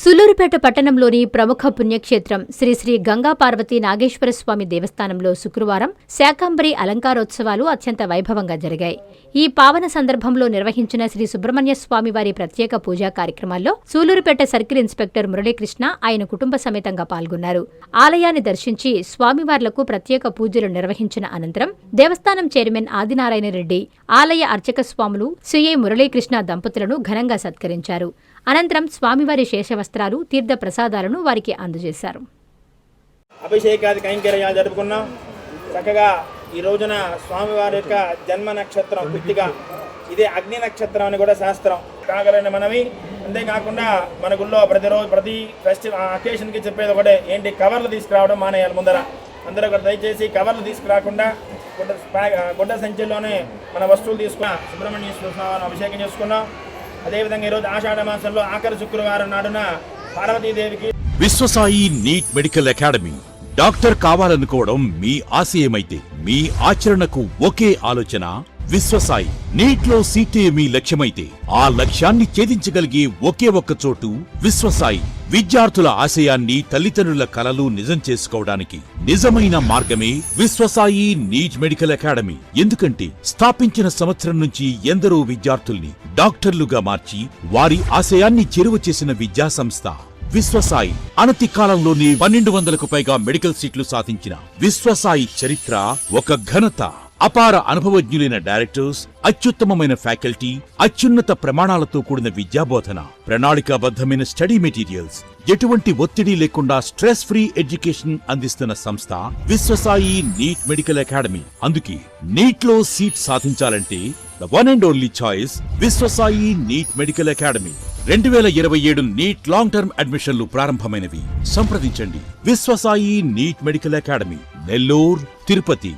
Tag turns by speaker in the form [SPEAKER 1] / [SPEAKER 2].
[SPEAKER 1] సులూరుపేట పట్టణంలోని ప్రముఖ పుణ్యక్షేత్రం శ్రీ శ్రీ గంగా పార్వతీ నాగేశ్వరస్వామి దేవస్థానంలో శుక్రవారం శాకంబరి అలంకారోత్సవాలు అత్యంత వైభవంగా జరిగాయి. ఈ పావన సందర్భంలో నిర్వహించిన శ్రీ సుబ్రహ్మణ్య స్వామి వారి ప్రత్యేక పూజా కార్యక్రమాల్లో సూలూరుపేట సర్కిల్ ఇన్స్పెక్టర్ మురళీకృష్ణ ఆయన కుటుంబ సమేతంగా పాల్గొన్నారు. ఆలయాన్ని దర్శించి స్వామివార్లకు ప్రత్యేక పూజలు నిర్వహించిన అనంతరం దేవస్థానం చైర్మన్ ఆదినారాయణ రెడ్డి, ఆలయ అర్చక స్వాములు సిఐ మురళీకృష్ణ దంపతులను ఘనంగా సత్కరించారు. అనంతరం స్వామివారి శేషవస్త్రాలు, తీర్థ ప్రసాదాలను వారికి అందజేశారు.
[SPEAKER 2] అభిషేకాది కైంకర్యాలు జరుపుకున్నాం. చక్కగా ఈ రోజున స్వామివారి యొక్క జన్మ నక్షత్రం కృత్తిక, ఇదే అగ్ని నక్షత్రం అని కూడా శాస్త్రం కాగలని మనవి. అంతేకాకుండా మన గుళ్ళో ప్రతిరోజు ప్రతి ఫెస్టివల్ అకేషన్కి చెప్పేది ఒకటే, ఏంటి కవర్లు తీసుకురావడం మానేయాలి. ముందర అందరూ కూడా దయచేసి కవర్లు తీసుకురాకుండా గుడ్డ సంచిలోనే మన వస్తువులు తీసుకున్న సుబ్రహ్మణ్యేశ్వర స్వామిని అభిషేకం చేసుకున్నాం. అదేవిధంగా ఈరోజు ఆషాఢ మాసంలో ఆఖరి శుక్రవారం నాడున పార్వతీదేవికి
[SPEAKER 3] Vishwasai NEET medical academy. Doctor కావాలనుకోవడం మీ ఆశయమైతే మీ ఆచరణకు ఒకే ఆలోచన విశ్వసాయి. నీట్ లో సీటే మీ లక్ష్యమైతే ఆ లక్ష్యాన్ని ఛేదించగలిగే ఒకే ఒక్క చోటు విశ్వసాయి. విద్యార్థుల ఆశయాన్ని, తల్లిదండ్రుల కలలు నిజం చేసుకోవడానికి నిజమైన మార్గమే విశ్వసాయి నీట్ మెడికల్ అకాడమీ. ఎందుకంటే స్థాపించిన సంవత్సరం నుంచి ఎందరో విద్యార్థుల్ని డాక్టర్లుగా మార్చి వారి ఆశయాన్ని చేరువ చేసిన విద్యా సంస్థ విశ్వసాయి. అనతి కాలంలోనే 1200కు పైగా మెడికల్ సీట్లు సాధించిన విశ్వసాయి చరిత్ర ఒక ఘనత. అపార అనుభవజ్ఞులైన డైరెక్టర్స్, అత్యుత్తమమైన ఫ్యాకల్టీ, అత్యున్నత ప్రమాణాలతో కూడిన విద్యాబోధన, ప్రణాళికాబద్ధమైన స్టడీ మెటీరియల్స్, ఎటువంటి ఒత్తిడి లేకుండా స్ట్రెస్ ఫ్రీ ఎడ్యుకేషన్ అందిస్తున్న సంస్థ విశ్వసాయి నీట్ మెడికల్ అకాడమీ. అందుకే నీట్ లో సీట్ సాధించాలంటే the one and only choice Viswasai NEET medical academy. 2027 NEET long term అడ్మిషన్లు ప్రారంభమైనవి. సంప్రదించండి Viswasai NEET medical academy, Nellore, Tirupati.